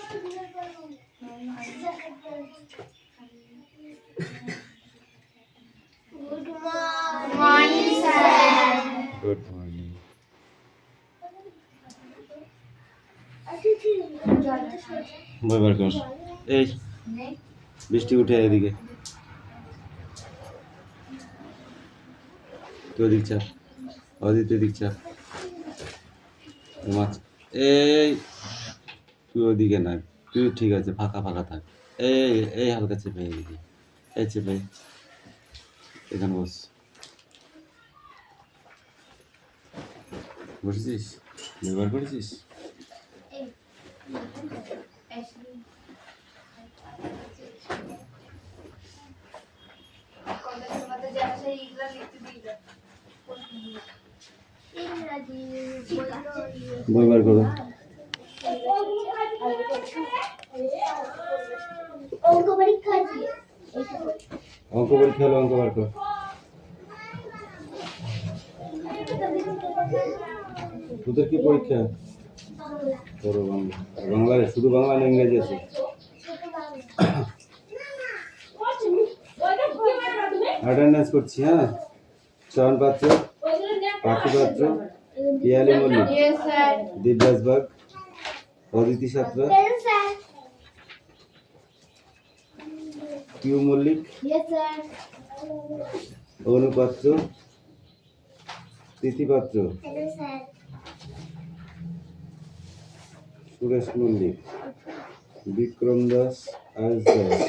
Good morning, sir. Good morning. বইবার কর। এই বৃষ্টি উঠে এদিকে, তুই ওদিক চাপ, অদিত এদিক চাপ। মাছ এই তুই ওদিকে না, তুই ঠিক আছে, ফাঁকা ফাঁকা থাক। এই এই হালকা চেপে এদিকে, এই চেপে এখানে বস। বসেছিস? ব্যবহার করেছিস? বইবার করো। অঙ্ক পরীক্ষা হলো, অঙ্ক বার কর। তোদের কি পরীক্ষা? করো বাংলা। বাংলায় শুধু বাংলা না ইংরেজি আছে? অ্যাটেন্ডেন্স করছি। হ্যাঁ, চয়ন পাত্র, পাখি পাত্র, পিয়ালি মল্লিক, দিব্যাস বাগ, অদিতি সাত্রা, কিউ মল্লিক, অনুপাত্র, তিথি পাত্র, সুরেশ মল্লিক, বিক্রম দাস, আয়ুষ দাস,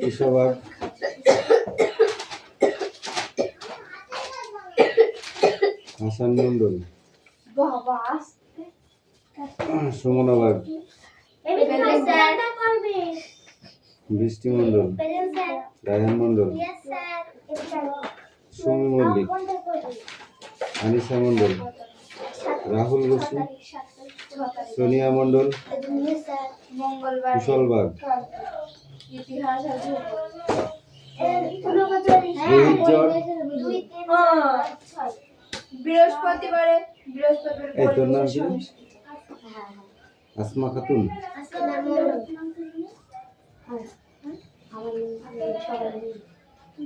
কিশোর, হাসান মন্ডল, সুমনা বাগ, বৃষ্টি মন্ডল, রায়হান মন্ডল, সুমি মল্লিক, আনিসা মন্ডল, রাহুল বসু, সোনিয়া মন্ডল, কুশল বাগ, রোহিত জট, বৃহস্পতিবারে এই তোর নাম কি? আসমা খাতুন।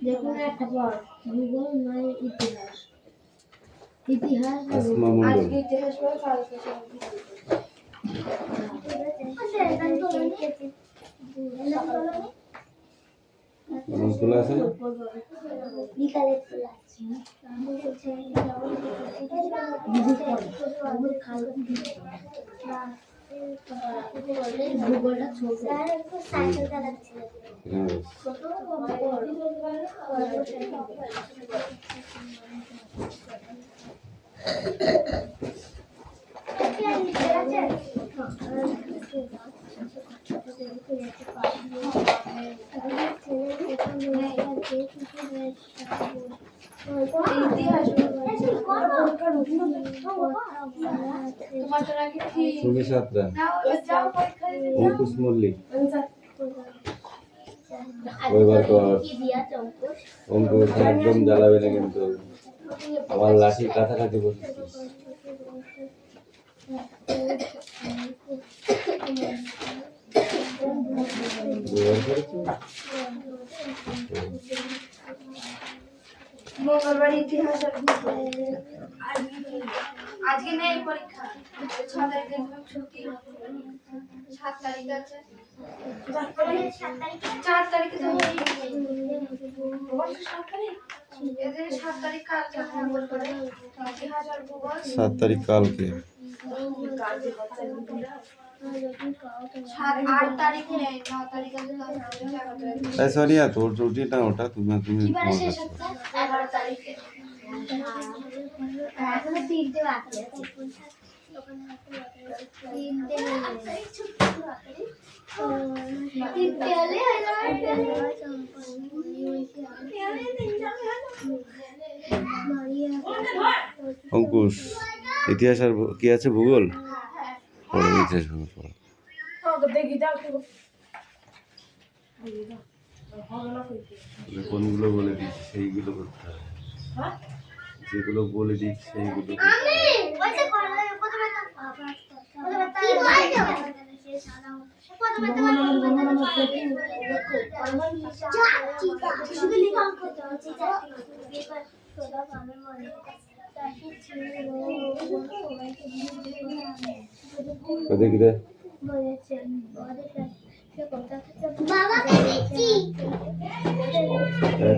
দেখুন একটা পড়, ভূগোল নয় ইতিহাস। ইতিহাস আসমা মন্ডল। আজকে ইতিহাস পড়া কালকে খোলা আছে না? বিকালে খোলা আছে। ভূগোলটা ছোট, সাইকেল চালাচ্ছিল। সুমি সাত্রা, অঙ্কুশ মল্লিক, বইবার কর। অঙ্কুশ একদম জ্বালাবে না কিন্তু, আমার লাঠির কাছাকাছি বসেছিস। মঙ্গলবার ইতিহাস আজকে নেই পরীক্ষা, 6 তারিখে ছুটি, 7 তারিখ আছে, 4 তারিখে তো অবশ্য 7 তারিখ, এদের 7 তারিখ কালকে মঙ্গল করে ইতিহাস আর ভূগোল। 7 তারিখ কালকে। 8 তারিখে নেই, 9 তারিখ আছে, 10 তারিখে, 11 তারিখে। এই সরিয়া তোর রুটিনটা ওটা তুমি এবারে শেষ হচ্ছে 11 তারিখে। এখনো 3টে বাকি আছে। 3টে হলে অঙ্কুশ ইতিহাস আর কি আছে? ভূগোল পড়ো, ইতিহাস ভূগোল পড়ো। কোনগুলো বলে দিচ্ছি সেইগুলো করতে হবে, যেগুলো বলে দিচ্ছি সেইগুলো করতে হবে। দেখি রে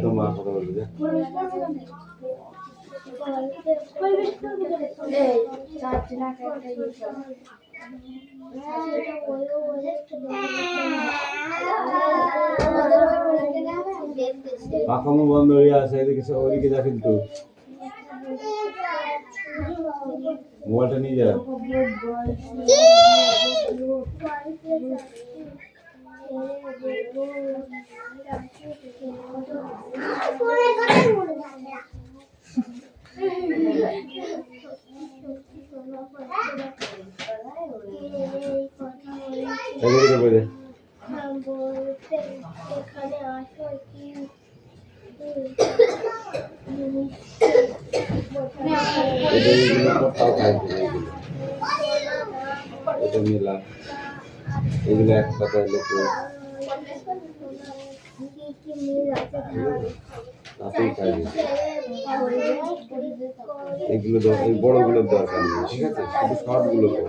তো মা কথা বলবি যে পাখামো বন্ধ হয়ে আছে এদিকে ওদিকে যা কিন্তু মোবাইলটা নিয়ে যা এদিকে বলে এটা মিলা এগুলো এক কথায় লোক তাতেই খাই এগুলো এই বড়গুলোর দরকার নেই ঠিক আছে শুধু শর্টগুলো কর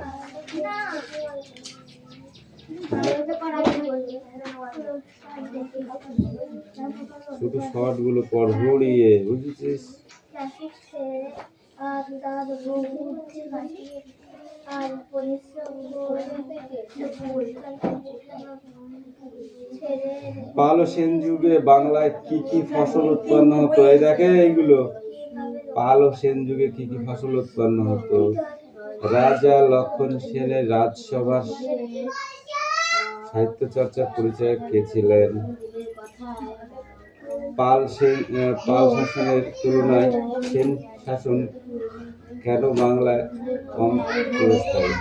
শুধু শর্টগুলো কর ঘুরিয়ে বুঝেছিস পাল ও সেন যুগে বাংলায় কি কি ফসল উৎপন্ন হতো এই দেখে এইগুলো পাল ও সেন যুগে কি কি ফসল উৎপন্ন হতো রাজা লক্ষণ সেনের রাজসভার সাহিত্য চর্চার পরিচয় কে ছিলেন পাল শাসনের তুলনায় সেন শাসন কেন বাংলায় কম চিরস্থায়ী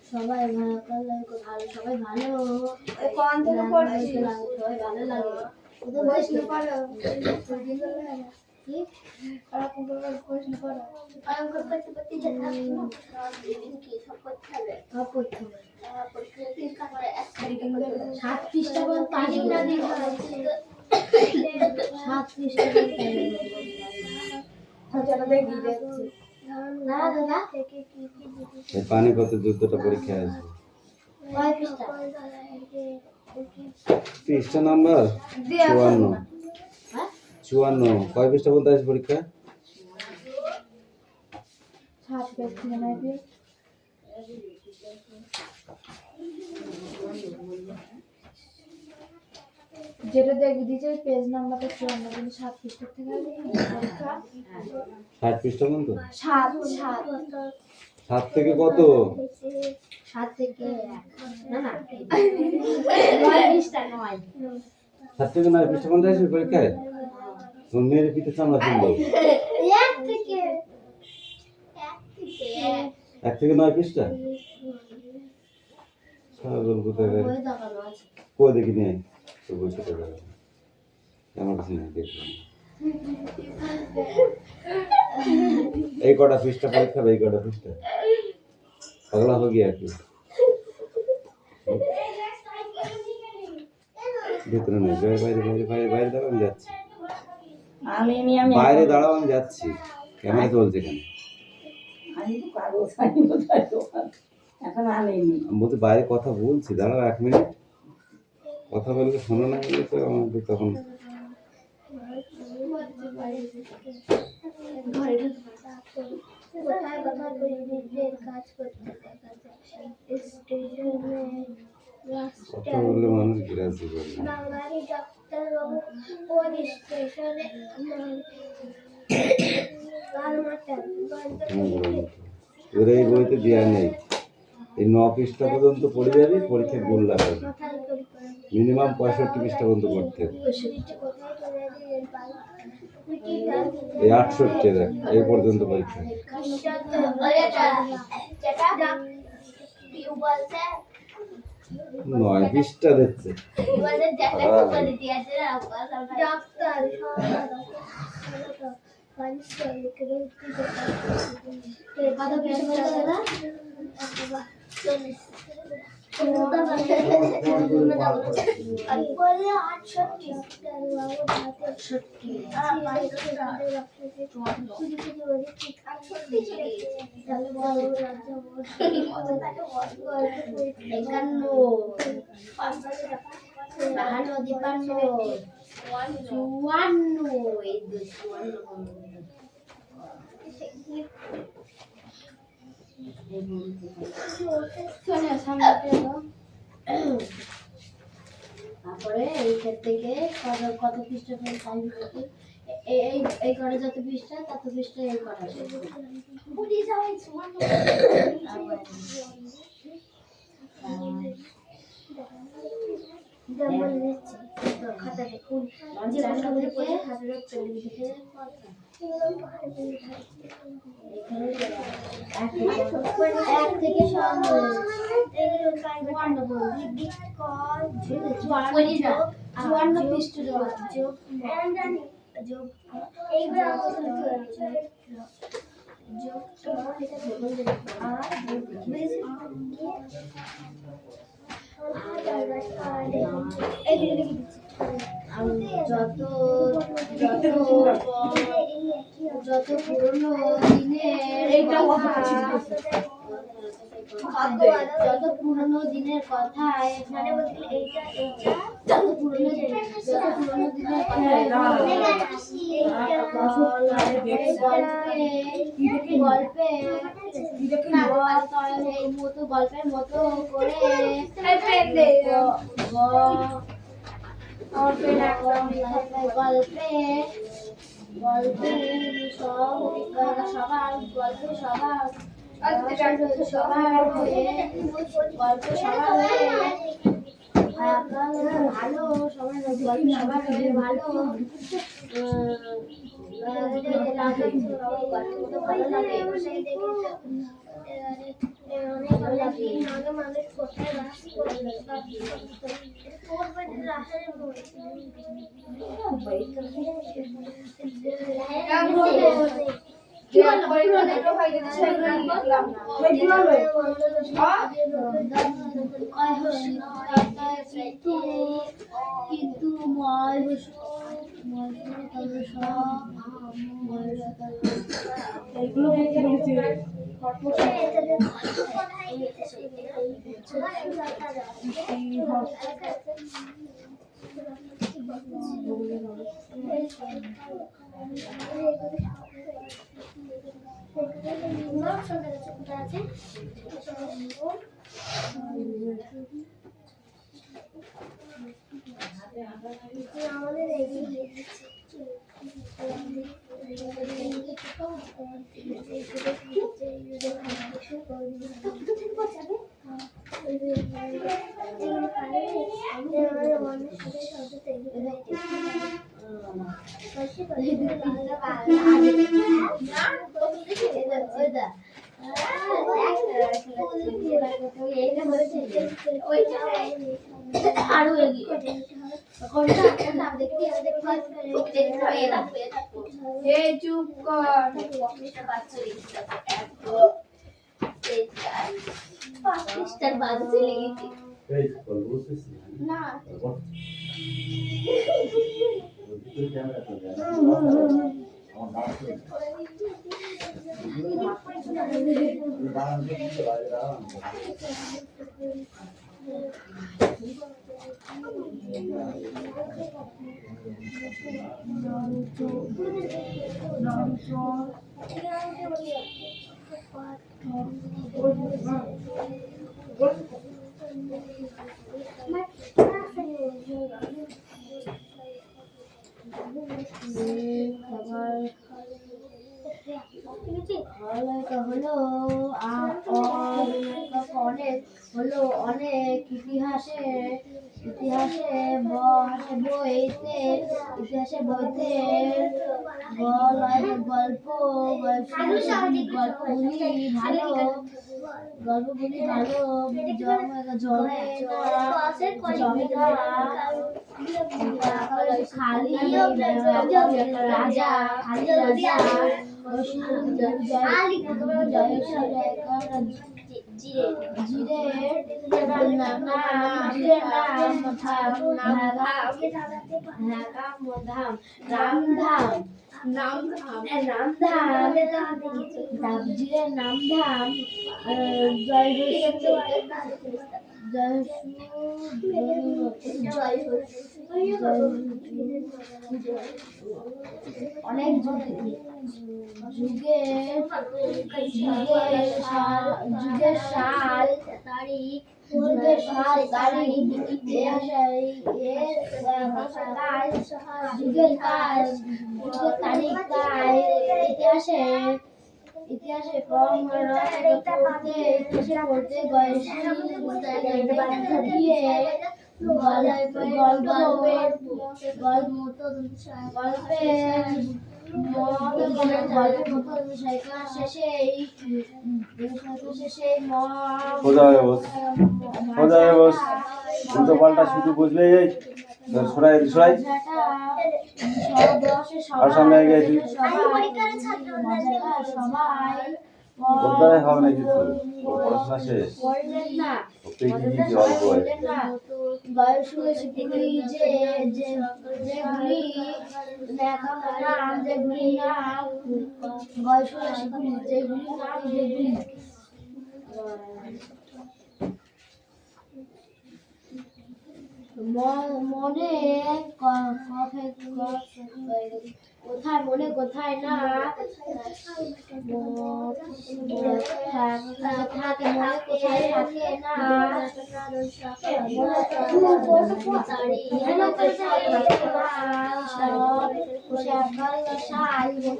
সবাই ভালো পানিপথের যুদ্ধটা পরীক্ষা আছে পৃষ্ঠা নাম্বার 54 কয় পৃষ্ঠা বলতে আছে পরীক্ষা যেটা দেখে দিয়েছে পেজ নাম্বারটা 54 কিন্তু 7 পৃষ্ঠা থেকে পরীক্ষা 60 পৃষ্ঠা পর্যন্ত 7 7 থেকে কত 7 থেকে না 9 পৃষ্ঠা 9 7 থেকে 9 পৃষ্ঠা পর্যন্ত আছে পরীক্ষায় তোর মেয়ের পিঠে চামড়া তুললো 1 থেকে 9 পৃষ্ঠা ছাগল কোথায় গেল কো দেখি নে তো বসে থাকে আমার কাছে নেই দেখলাম এই কটা পৃষ্ঠা পরীক্ষা এই কটা পৃষ্ঠা পাগলা হয়ে গিয়া কি ভিতরে নেই বাইরে দাঁড়াও আমি যাচ্ছি বাইরে দাঁড়াও আমি যাচ্ছি ক্যামেরা চলছে কেন বলতে বাইরে কথা বলছি দাঁড়াও 1 মিনিট কথা বলতে শোনো না বলে তো আমাদের তখন কথা বললে মানুষ বিরাজি করবে এবার এই বইতে দেওয়া নেই এই 9 পৃষ্ঠা পর্যন্ত পড়ে যাবি পরীক্ষায় গোল লাগাবে মিনিমাম 65 পৃষ্ঠা পর্যন্ত পড়তে হবে এই 68 দেখ এই পর্যন্ত পরীক্ষা। নয় 20টা দিচ্ছে। তারপরে এই থেকে কত কত পৃষ্ঠা এই কটা যত পৃষ্ঠা তত পৃষ্ঠা এই কটা খাতা দেখুন এক থেকে চুয়ান্ন পৃষ্ঠা যত যত পুরনো দিনের যত পুরনো দিনের কথায় যত পুরনো দিনের কথায় গল্পের মতো করে সবার ভালো সবার ভালো মানুষ কোথায় বাস কিন্তু আমাদের এগিয়ে আরো এগিয়ে চুপ কর না হলো অনেক ইতিহাসে বইতে ইতিহাসের বইতে গল্পগুলি ভালো জমে না খালি রাজা নামধাম অনেক যুগের সাল তারিখ ইতিহাসে পড়তে উল্টো পাল্টা শুধু বুঝলে সরাই সরাই আর সামনে গেছি হবে না কিছু পড়াশোনা শেষ অল্প মনে কোথায় না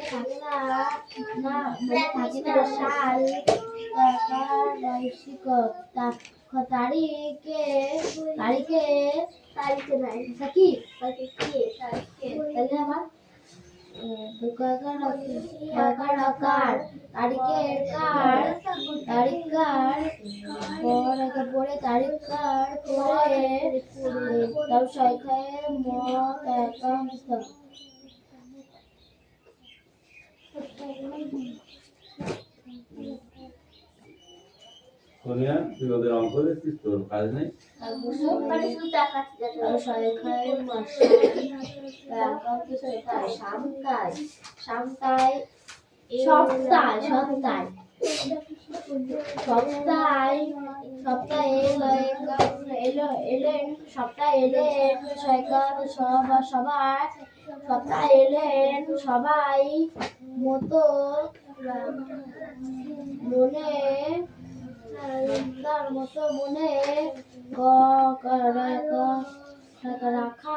থাকে তারিখে থাকি তাহলে আমার সোনিয়া তুই ওদের অঙ্ক দেখছিস তোর কাজ নেই সবাই মতো মনে রাখা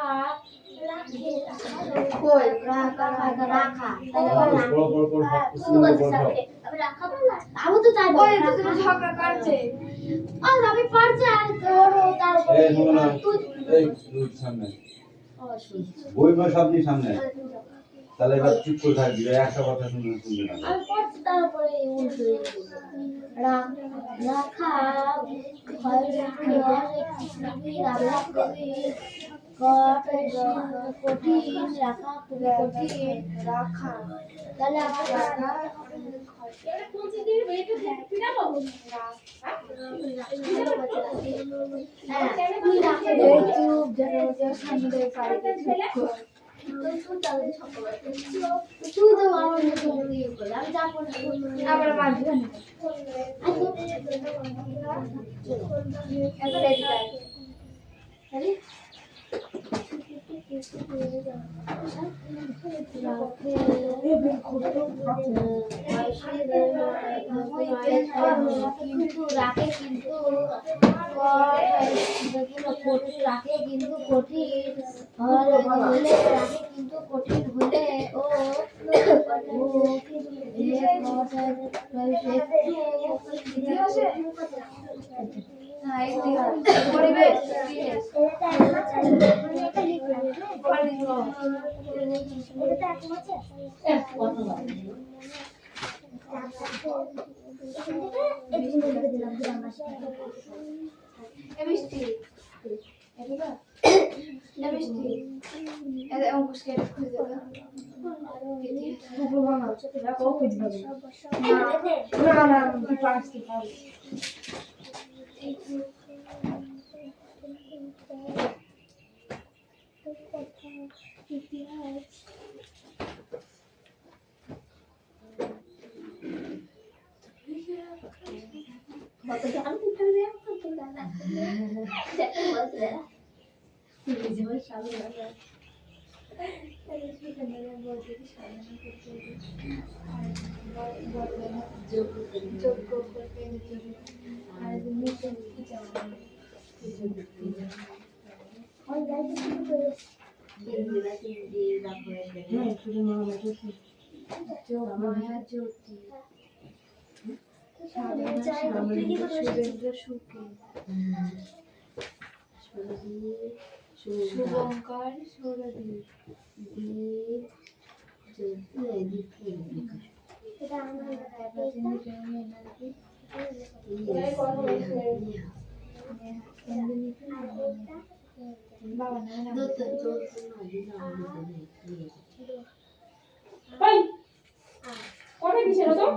আমি তো চাইবো ঝগড়া করছে আমি পারছি আর সামনে ওই সামনে সামনে তাহলে এবার চুপ করে থাকবি একটা কথা শুনবে না আমি পড়ছি তারপরে রাখা কঠিন রাখা খুবই কঠিন রাখা তাহলে আমার রাখা মিষ্টি মিষ্টি অঙ্কুশকে খুঁজে দাও যোগ্য করবে আর নিচে মায়া জ্যোতি শুভেন্দ্র সুখী শুভঙ্কর সৌরদীপ বাবা না কটা কিসের তো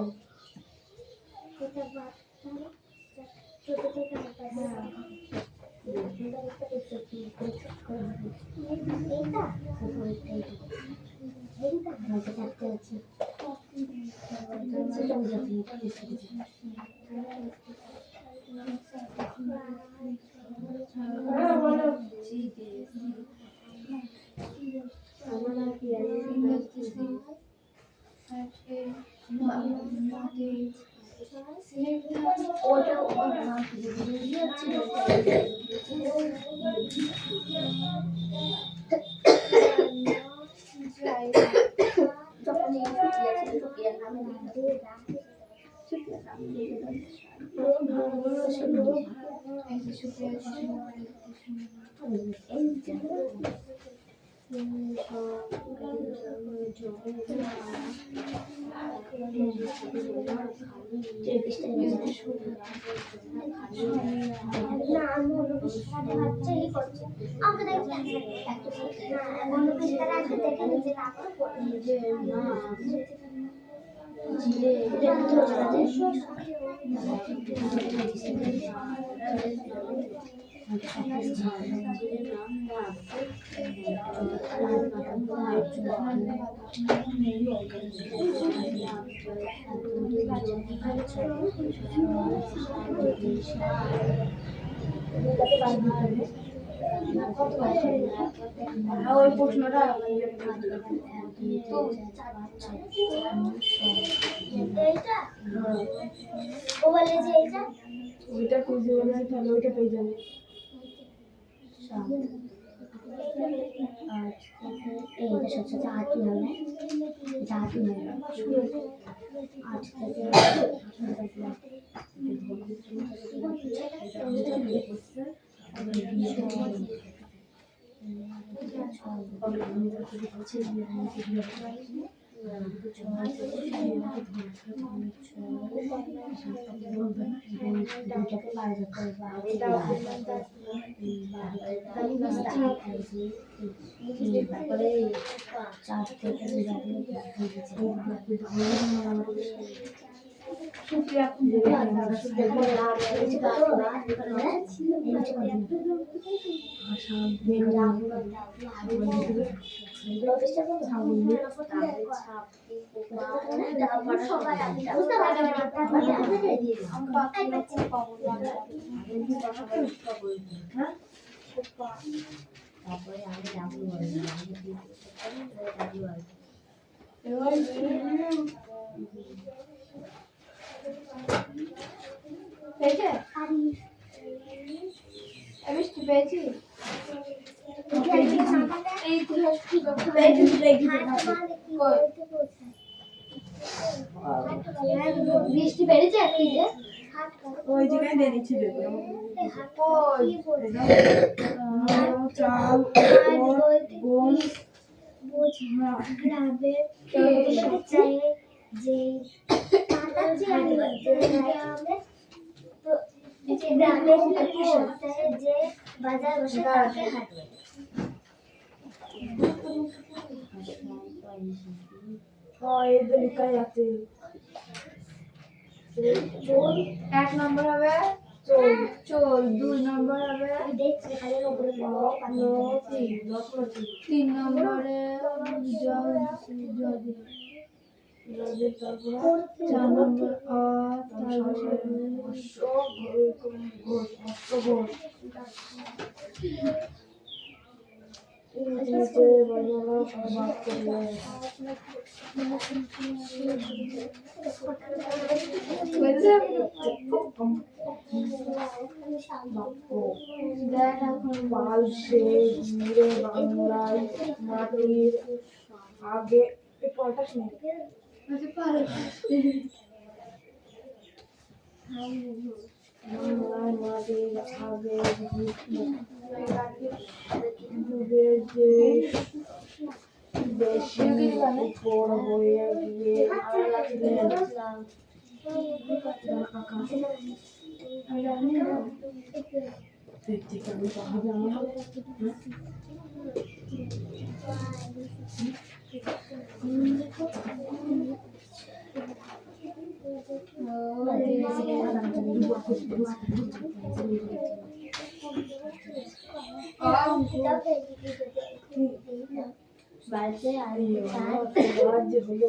ওই প্রশ্নটা এইটা ও বলে যে এইটা ওইটা খুঁজে বের তাহলে ওইটা পেয়ে যাবে। এইটা সব সাথে আট কি হবে এটা আট কি হবে আট থেকে বৃষ্টি বেড়েছে ওই জায়গায় দিয়ে দিচ্ছি দেখো চাল বোন গ্রামের সপ্তাহে যে গ্রামের প্রতি সপ্তাহে যে বাজার বসে তাকে হাট বলে। এই তো লেখাই আছে চোল 1 নম্বর হবে চোল চোল, 2 নম্বর হবে দেখছি খালি উপরে নথি 3 নম্বরে যদি, তারপরে 4 নম্বর তারপরে দেখ এখন বালসে ঘুরে বাংলায় মাটির আগে এই পড়াটা শুনে বাংলায় মাটির আগে যুগের যে বেশি উপর হয়ে গিয়ে আসলেন দেখতে কেমন হবে আমার বাড়িতে আর যে হলো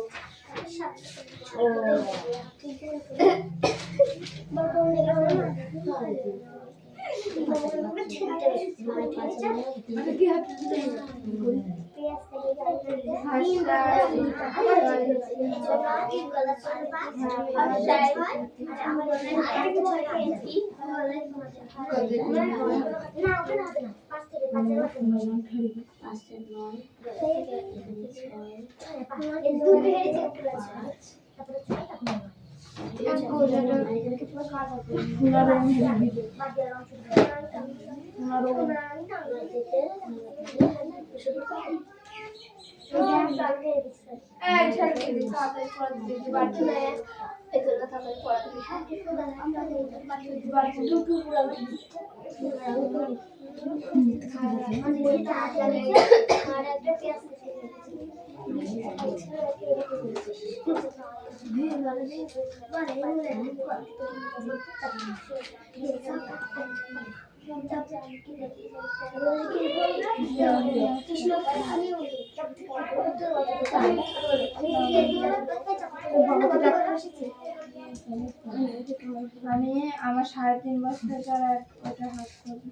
আমি আমার 3.5 বছর যারা ওটা হাত করবো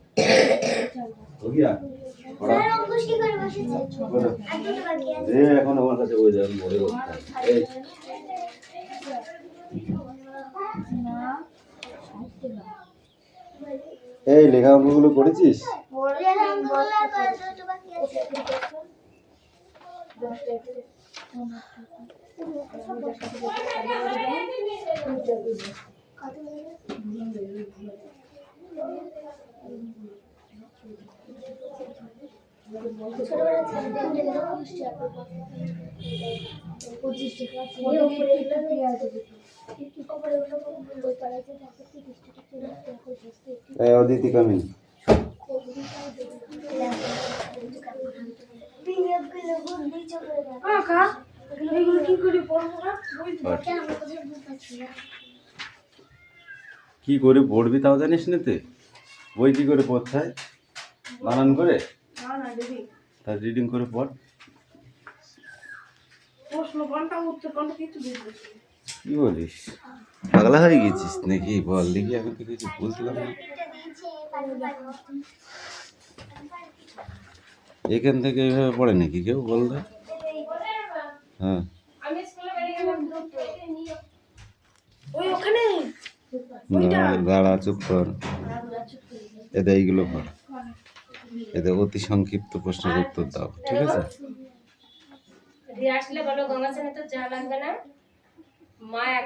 हो गया স্যার অঙ্কুশ কি করে বসেছে আর দুটো বাকি আছে এ এখন আমার কাছে ওই যান মরে বসে এই না এই লেখাগুলো করেছিস বলে অঙ্কগুলো আর দুটো বাকি আছে ছোটবেলা থেকে দেখলে 25 টাকা আছে এই উপরে এগুলো কি আছে কি উপরে এগুলো বই পড়াইতে থাকে 30 টাকা চলে এখন বসতে এই অদিতি কামিং পিএফ গুলো বুদ্ধি চলে যায় কাকা এগুলো কি করে পড়বো না কেন আমরা কোথায় বুঝতে না কি করে পড়বি তাও জানিস না তুই বই কি করে পড়তে হয় বানান করে না দিদি তার রিডিং করে পড় প্রশ্ন কোনটা উত্তর কোনটা কিছু বুঝতে কি বলিস পাগলা হয়ে গেছিস নাকি বল দেখি আমি তো কিছু বুঝলাম না এখান থেকে এইভাবে পড়ে নাকি কেউ বল দে হ্যাঁ ওই ওখানে না দাঁড়া চুপ কর এদের এইগুলো পড় এদের অতি সংক্ষিপ্ত প্রশ্নের উত্তর দাও ঠিক আছে আসলে বলো গঙ্গা স্নানে তো যা লাগবে না মা একা